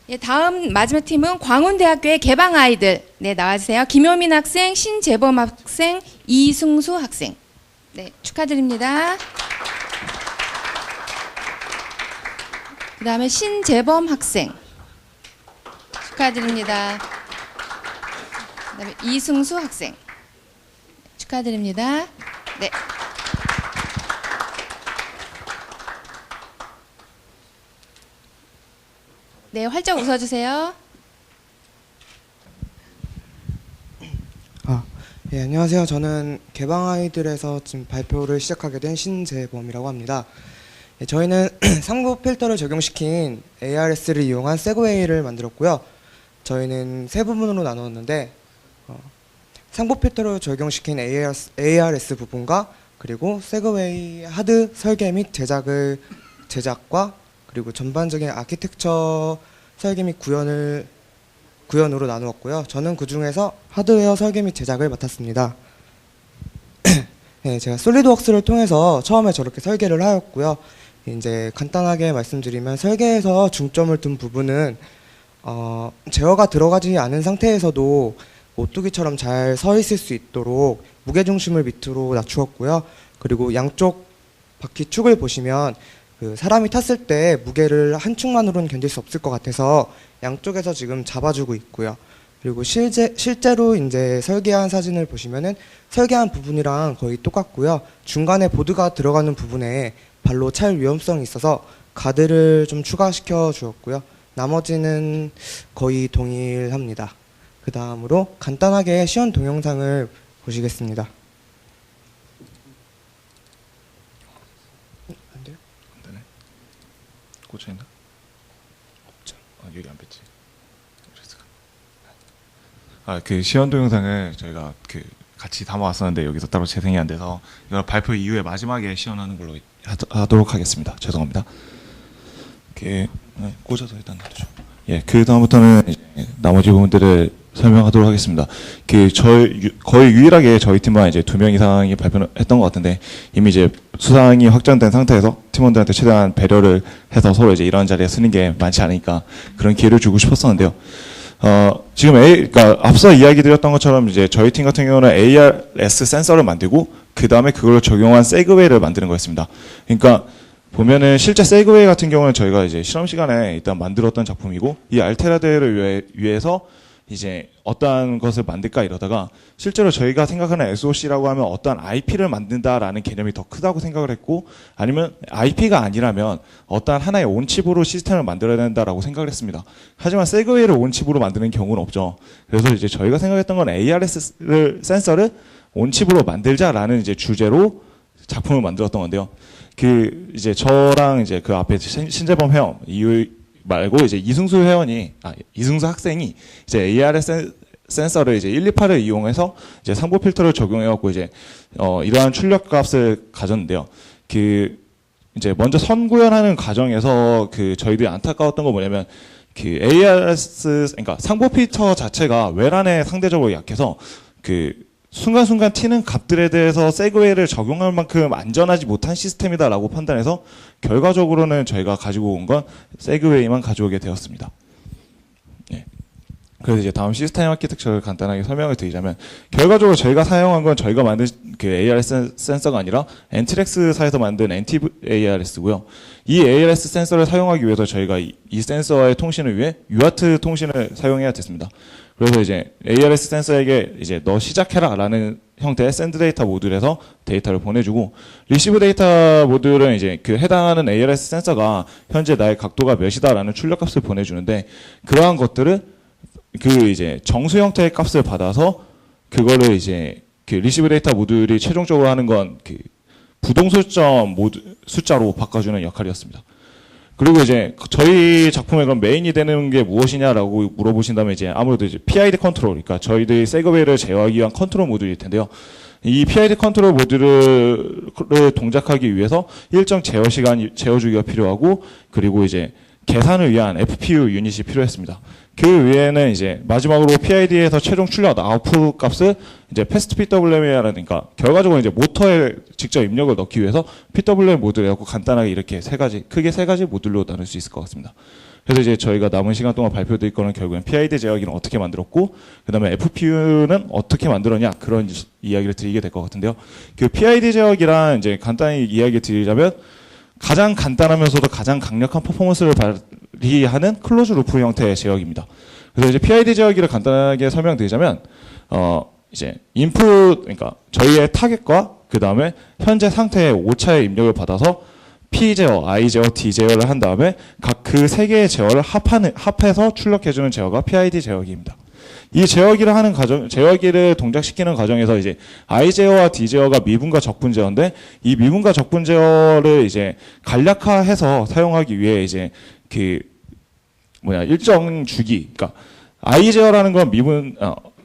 예, 다음 마지막 팀은 광운대학교의 개방 아이들. 네, 나와주세요. 김효민 학생, 신재범 학생, 이승수 학생. 네, 축하드립니다. 그 다음에 신재범 학생. 축하드립니다. 그 다음에 이승수 학생. 축하드립니다. 네. 네, 활짝 웃어주세요. 예, 안녕하세요. 저는 개방 아이들에서 지금 발표를 시작하게 된 신재범이라고 합니다. 예, 저희는 상부 필터를 적용시킨 ARS를 이용한 세그웨이를 만들었고요. 저희는 세 부분으로 나누었는데 상부 필터를 적용시킨 ARS 부분과 그리고 세그웨이 하드 설계 및 제작과 그리고 전반적인 아키텍처 설계 및 구현으로 나누었고요. 저는 그 중에서 하드웨어 설계 및 제작을 맡았습니다. 네, 제가 솔리드웍스를 통해서 처음에 저렇게 설계를 하였고요. 이제 간단하게 말씀드리면 설계에서 중점을 둔 부분은 제어가 들어가지 않은 상태에서도 오뚜기처럼 잘 서 있을 수 있도록 무게중심을 밑으로 낮추었고요. 그리고 양쪽 바퀴 축을 보시면 그 사람이 탔을 때 무게를 한 축만으로는 견딜 수 없을 것 같아서 양쪽에서 지금 잡아주고 있고요. 그리고 실제로 이제 설계한 사진을 보시면은 설계한 부분이랑 거의 똑같고요. 중간에 보드가 들어가는 부분에 발로 찰 위험성이 있어서 가드를 좀 추가시켜 주었고요. 나머지는 거의 동일합니다. 그 다음으로 간단하게 시연 동영상을 보시겠습니다. 안 돼요? 안 되네. 꽂혀있나? 없죠. 여기 안 뺐지. 그 시연 동영상을 저희가 같이 담아왔었는데 여기서 따로 재생이 안 돼서 이걸 발표 이후에 마지막에 시연하는 걸로 하도록 하겠습니다. 죄송합니다. 꽂아서 일단 놔두죠. 예, 그 다음부터는 나머지 부분들을 설명하도록 하겠습니다. 거의 유일하게 저희 팀만 이제 2명 이상이 발표를 했던 것 같은데 이미 이제 수상이 확정된 상태에서 팀원들한테 최대한 배려를 해서 서로 이제 이런 자리에 쓰는 게 많지 않으니까 그런 기회를 주고 싶었었는데요. 지금 그러니까 앞서 이야기 드렸던 것처럼 이제 저희 팀 같은 경우는 ARS 센서를 만들고 그 다음에 그걸 적용한 세그웨이를 만드는 거였습니다. 그러니까 보면은 실제 세그웨이 같은 경우는 저희가 이제 실험 시간에 일단 만들었던 작품이고 이 알테라데를 위해서 이제 어떠한 것을 만들까 이러다가 실제로 저희가 생각하는 SOC라고 하면 어떠한 IP를 만든다라는 개념이 더 크다고 생각을 했고 아니면 IP가 아니라면 어떠한 하나의 온칩으로 시스템을 만들어야 된다라고 생각을 했습니다. 하지만 세그웨이를 온칩으로 만드는 경우는 없죠. 그래서 이제 저희가 생각했던 건 ARS 센서를 온칩으로 만들자라는 이제 주제로 작품을 만들었던 건데요. 이제 저랑 이제 그 앞에 신재범 회원 말고 이제 이승수 학생이 이제 ARS 센서를 이제 128을 이용해서 이제 상부 필터를 적용해갖고 이제 이러한 출력 값을 가졌는데요. 이제 먼저 선 구현하는 과정에서 저희들이 안타까웠던 거 뭐냐면 ARS 그러니까 상부 필터 자체가 외란에 상대적으로 약해서 순간순간 튀는 값들에 대해서 세그웨이를 적용할 만큼 안전하지 못한 시스템이다라고 판단해서 결과적으로는 저희가 가지고 온 건 세그웨이만 가져오게 되었습니다. 네. 그래서 이제 다음 시스템 아키텍처를 간단하게 설명을 드리자면 결과적으로 저희가 사용한 건 저희가 만든 ARS 센서가 아니라 엔트렉스사에서 만든 NT-ARS고요. 이 ARS 센서를 사용하기 위해서 저희가 이 센서와의 통신을 위해 UART 통신을 사용해야 됐습니다. 그래서 이제 ARS 센서에게 이제 너 시작해라라는 형태의 샌드 데이터 모듈에서 데이터를 보내주고 리시브 데이터 모듈은 이제 해당하는 ARS 센서가 현재 나의 각도가 몇이다라는 출력값을 보내주는데 그러한 것들을 이제 정수 형태의 값을 받아서 그거를 이제 리시브 데이터 모듈이 최종적으로 하는 건 부동술점 숫자로 바꿔주는 역할이었습니다. 그리고 이제 저희 작품의 그럼 메인이 되는 게 무엇이냐라고 물어보신다면 이제 아무래도 이제 PID 컨트롤, 그러니까 저희들이 세그웨이를 제어하기 위한 컨트롤 모듈일 텐데요. 이 PID 컨트롤 모듈을 동작하기 위해서 일정 제어 시간, 제어 주기가 필요하고 그리고 이제 계산을 위한 FPU 유닛이 필요했습니다. 그 외에는 이제 마지막으로 PID에서 최종 출력 아웃풋 값을 이제 패스트 PWM이라니까 결과적으로 이제 모터에 직접 입력을 넣기 위해서 PWM 모듈을 갖고 간단하게 이렇게 크게 세 가지 모듈로 나눌 수 있을 것 같습니다. 그래서 이제 저희가 남은 시간 동안 발표드릴 거는 결국엔 PID 제어기는 어떻게 만들었고, 그 다음에 FPU는 어떻게 만들었냐, 그런 이야기를 드리게 될 것 같은데요. 그 PID 제어기란 이제 간단히 이야기 드리자면, 가장 간단하면서도 가장 강력한 퍼포먼스를 발휘하는 클로즈 루프 형태의 제어기입니다. 그래서 이제 PID 제어기를 간단하게 설명드리자면, 이제 인풋, 그러니까 저희의 타겟과 그 다음에 현재 상태의 오차의 입력을 받아서 P 제어, I 제어, D 제어를 한 다음에 각 그 세 개의 제어를 합해서 출력해주는 제어가 PID 제어기입니다. 이 제어기를 하는 제어기를 동작시키는 과정에서 이제 I 제어와 D 제어가 미분과 적분 제어인데, 이 미분과 적분 제어를 이제 간략화해서 사용하기 위해 이제 일정 주기, 그러니까 I 제어라는 건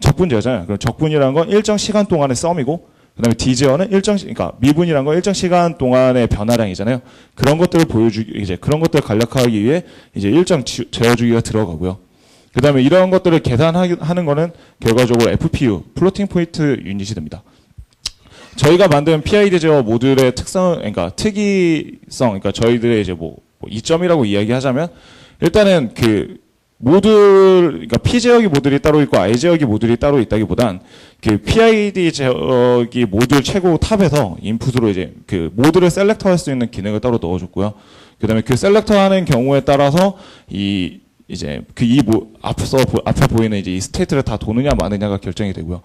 적분 제어잖아요. 그럼 적분이라는 건 일정 시간 동안의 썸이고, 그다음에 D 제어는 그러니까 미분이란 건 일정 시간 동안의 변화량이잖아요. 그런 것들을 그런 것들을 간략화하기 위해 이제 일정 제어 주기가 들어가고요. 그다음에 이런 것들을 계산하는 거는 결과적으로 FPU, 플로팅 포인트 유닛이 됩니다. 저희가 만든 PID 제어 모듈의 그러니까 특이성, 그러니까 저희들의 이제 이점이라고 이야기하자면, 일단은 그러니까 P 제어기 모듈이 따로 있고 I 제어기 모듈이 따로 있다기보단 그 PID 제어기 모듈 최고 탑에서 인풋으로 이제 그 모듈을 셀렉터 할 수 있는 기능을 따로 넣어줬고요. 그다음에 그 셀렉터 하는 경우에 따라서 앞에 보이는 이제 이 스테이트를 다 도느냐 마느냐가 결정이 되고요.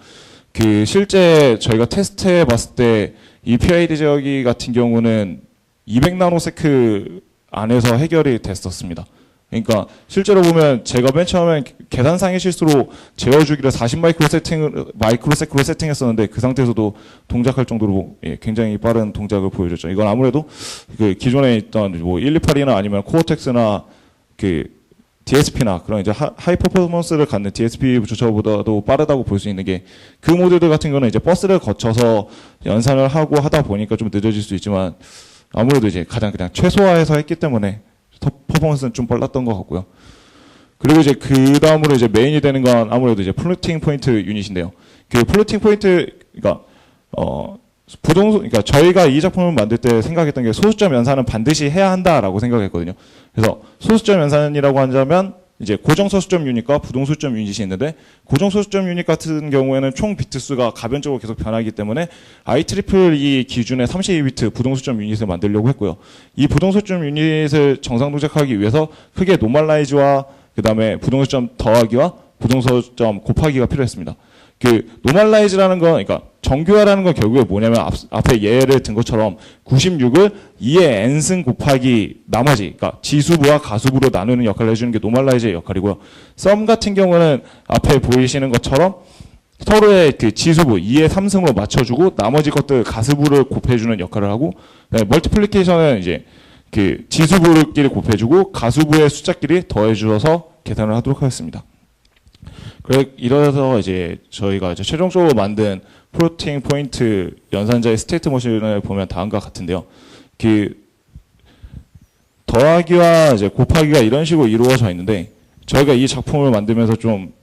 실제 저희가 테스트해 봤을 때 이 PID 제어기 같은 경우는 200나노세크 안에서 해결이 됐었습니다. 그러니까 실제로 보면 제가 맨 처음에 계산상의 실수로 제어 주기를 40마이크로세크로 세팅했었는데, 그 상태에서도 동작할 정도로 굉장히 빠른 동작을 보여줬죠. 이건 아무래도 기존에 있던 128이나 아니면 코어텍스나 DSP나 그런 이제 하이 퍼포먼스를 갖는 DSP 부처보다도 빠르다고 볼 수 있는 게, 그 모듈들 같은 경우는 이제 버스를 거쳐서 연산을 하고 하다 보니까 좀 늦어질 수 있지만, 아무래도 이제 가장 그냥 최소화해서 했기 때문에 퍼포먼스는 좀 빨랐던 것 같고요. 그리고 이제 그 다음으로 이제 메인이 되는 건 아무래도 이제 플로팅 포인트 유닛인데요. 그 플로팅 포인트, 그러니까 저희가 이 작품을 만들 때 생각했던 게 소수점 연산은 반드시 해야 한다라고 생각했거든요. 그래서 소수점 연산이라고 하자면 이제 고정 소수점 유닛과 부동 소수점 유닛이 있는데, 고정 소수점 유닛 같은 경우에는 총 비트 수가 가변적으로 계속 변하기 때문에 IEEE 기준의 32비트 부동 소수점 유닛을 만들려고 했고요. 이 부동 소수점 유닛을 정상 동작하기 위해서 크게 노멀라이즈와 그다음에 부동 소수점 더하기와 부동 소수점 곱하기가 필요했습니다. 노멀라이즈라는 건, 그러니까 정교화라는 건 결국에 뭐냐면 앞에 예를 든 것처럼 96을 2의 n승 곱하기 나머지, 그러니까 지수부와 가수부로 나누는 역할을 해주는 게 노멀라이즈의 역할이고요. 썸 같은 경우는 앞에 보이시는 것처럼 서로의 지수부 2의 3승으로 맞춰주고 나머지 것들 가수부를 곱해주는 역할을 하고, 멀티플리케이션은 이제 지수부끼리 곱해주고 가수부의 숫자끼리 더해주어서 계산을 하도록 하겠습니다. 이래서 이제 저희가 이제 최종적으로 만든 플로팅 포인트 연산자의 스테이트 머신을 보면 다음과 같은데요. 더하기와 이제 곱하기가 이런 식으로 이루어져 있는데, 저희가 이 작품을 만들면서 좀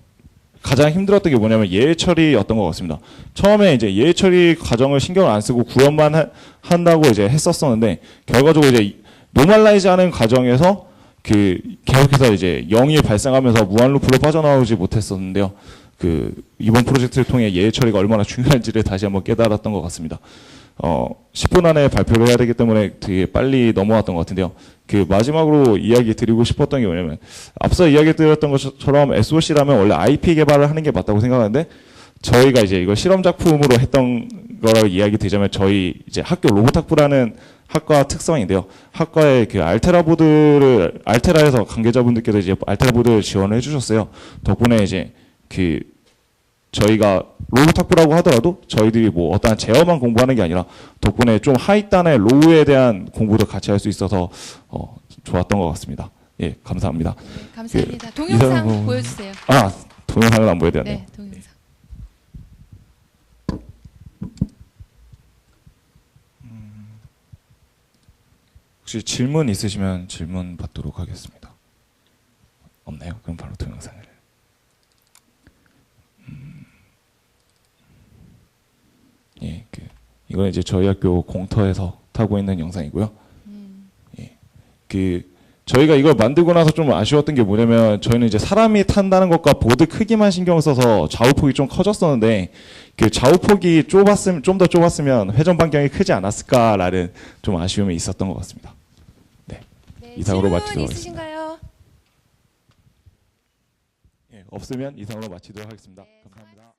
가장 힘들었던 게 뭐냐면 예외 처리였던 것 같습니다. 처음에 이제 예외 처리 과정을 신경을 안 쓰고 구현만 한다고 이제 했었었는데, 결과적으로 이제 노멀라이즈 하는 과정에서 계속해서 이제 0이 발생하면서 무한 루프로 빠져나오지 못했었는데요. 이번 프로젝트를 통해 예외 처리가 얼마나 중요한지를 다시 한번 깨달았던 것 같습니다. 10분 안에 발표를 해야 되기 때문에 되게 빨리 넘어왔던 것 같은데요. 마지막으로 이야기 드리고 싶었던 게 뭐냐면, 앞서 이야기 드렸던 것처럼 SOC라면 원래 IP 개발을 하는 게 맞다고 생각하는데, 저희가 이제 이걸 실험 작품으로 했던 거라고 이야기 드리자면, 저희 이제 학교 로봇학부라는 학과 특성인데요. 학과에 알테라에서 관계자분들께서 이제 알테라 보드를 지원을 해주셨어요. 덕분에 이제 저희가 로봇학부라고 하더라도 저희들이 어떠한 제어만 공부하는 게 아니라 덕분에 좀 하이단의 로우에 대한 공부도 같이 할 수 있어서 좋았던 것 같습니다. 예, 감사합니다. 네, 감사합니다. 동영상 보여주세요. 동영상을 안 보여드렸네요. 네, 동영상. 혹시 질문 있으시면 질문 받도록 하겠습니다. 없나요? 그럼 바로 동영상을. 예, 이건 이제 저희 학교 공터에서 타고 있는 영상이고요. 예, 저희가 이걸 만들고 나서 좀 아쉬웠던 게 뭐냐면 저희는 이제 사람이 탄다는 것과 보드 크기만 신경 써서 좌우폭이 좀 커졌었는데 좌우폭이 좀 더 좁았으면 회전 반경이 크지 않았을까라는 좀 아쉬움이 있었던 것 같습니다. 네, 네, 이상으로 질문 마치도록 하겠습니다. 있으신가요? 예, 없으면 이상으로 마치도록 하겠습니다. 네, 감사합니다.